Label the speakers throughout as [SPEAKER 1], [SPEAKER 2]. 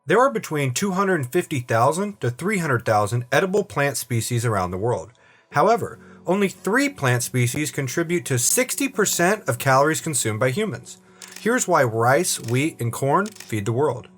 [SPEAKER 1] There are between 250,000 to 300,000 edible plant species around the world. However, only 3 plant species contribute to 60% of calories consumed by humans. Here's why rice, wheat, and corn feed the world.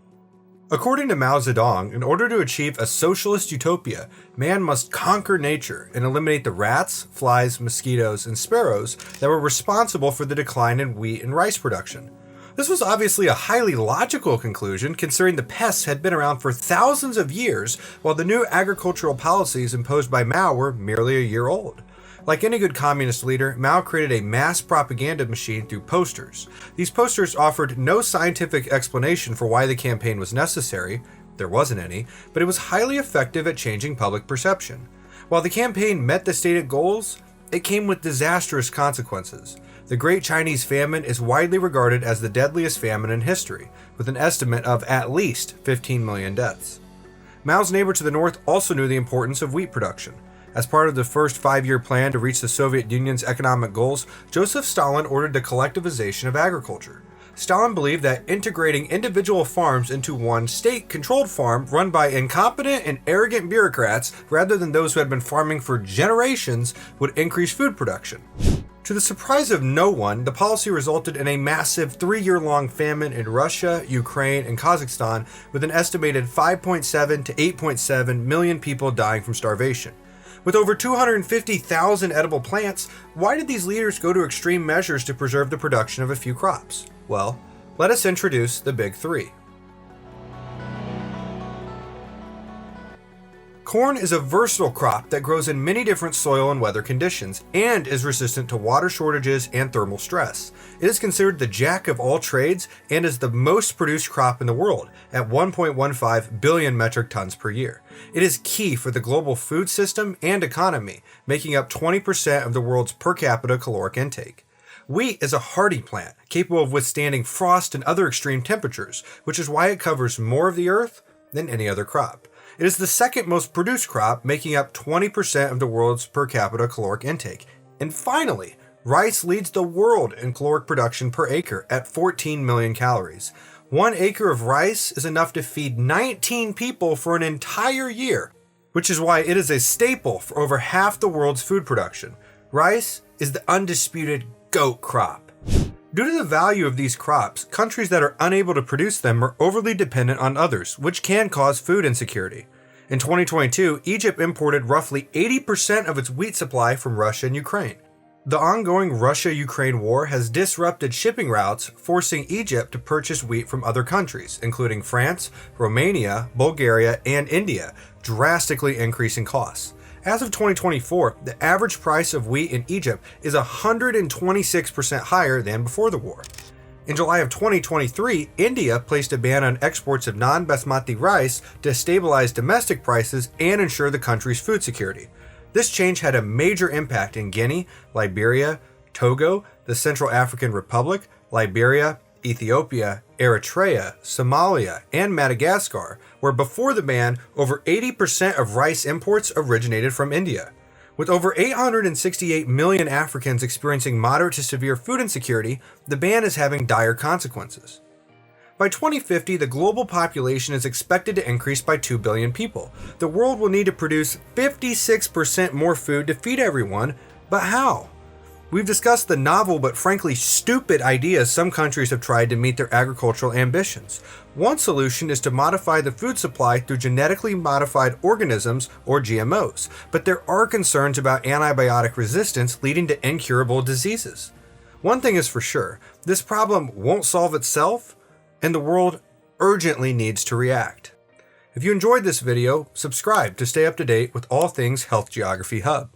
[SPEAKER 1] According to Mao Zedong, in order to achieve a socialist utopia, man must conquer nature and eliminate the rats, flies, mosquitoes, and sparrows that were responsible for the decline in wheat and rice production. This was obviously a highly logical conclusion, considering the pests had been around for thousands of years, while the new agricultural policies imposed by Mao were merely a year old. Like any good communist leader, Mao created a mass propaganda machine through posters. These posters offered no scientific explanation for why the campaign was necessary. There wasn't any, but it was highly effective at changing public perception. While the campaign met the stated goals, it came with disastrous consequences. The Great Chinese Famine is widely regarded as the deadliest famine in history, with an estimate of at least 15 million deaths. Mao's neighbor to the north also knew the importance of wheat production. As part of the first 5-year plan to reach the Soviet Union's economic goals, Joseph Stalin ordered the collectivization of agriculture. Stalin believed that integrating individual farms into one state-controlled farm run by incompetent and arrogant bureaucrats rather than those who had been farming for generations would increase food production. To the surprise of no one, the policy resulted in a massive 3-year-long famine in Russia, Ukraine, and Kazakhstan, with an estimated 5.7 to 8.7 million people dying from starvation. With over 250,000 edible plants, why did these leaders go to extreme measures to preserve the production of a few crops? Well, let us introduce the big 3. Corn is a versatile crop that grows in many different soil and weather conditions and is resistant to water shortages and thermal stress. It is considered the jack of all trades and is the most produced crop in the world at 1.15 billion metric tons per year. It is key for the global food system and economy, making up 20% of the world's per capita caloric intake. Wheat is a hardy plant, capable of withstanding frost and other extreme temperatures, which is why it covers more of the earth than any other crop. It is the second most produced crop, making up 20% of the world's per capita caloric intake. And finally, rice leads the world in caloric production per acre at 14 million calories. 1 acre of rice is enough to feed 19 people for an entire year, which is why it is a staple for over half the world's food production. Rice is the undisputed GOAT crop. Due to the value of these crops, countries that are unable to produce them are overly dependent on others, which can cause food insecurity. In 2022, Egypt imported roughly 80% of its wheat supply from Russia and Ukraine. The ongoing Russia-Ukraine war has disrupted shipping routes, forcing Egypt to purchase wheat from other countries, including France, Romania, Bulgaria, and India, drastically increasing costs. As of 2024, the average price of wheat in Egypt is 126% higher than before the war. In July of 2023, India placed a ban on exports of non-Basmati rice to stabilize domestic prices and ensure the country's food security. This change had a major impact in Guinea, Liberia, Togo, the Central African Republic, Liberia, Ethiopia, Eritrea, Somalia, and Madagascar, where before the ban, over 80% of rice imports originated from India. With over 868 million Africans experiencing moderate to severe food insecurity, the ban is having dire consequences. By 2050, the global population is expected to increase by 2 billion people. The world will need to produce 56% more food to feed everyone, but how? We've discussed the novel but frankly stupid ideas some countries have tried to meet their agricultural ambitions. One solution is to modify the food supply through genetically modified organisms or GMOs, but there are concerns about antibiotic resistance leading to incurable diseases. One thing is for sure, this problem won't solve itself, and the world urgently needs to react. If you enjoyed this video, subscribe to stay up to date with all things Health Geography Hub.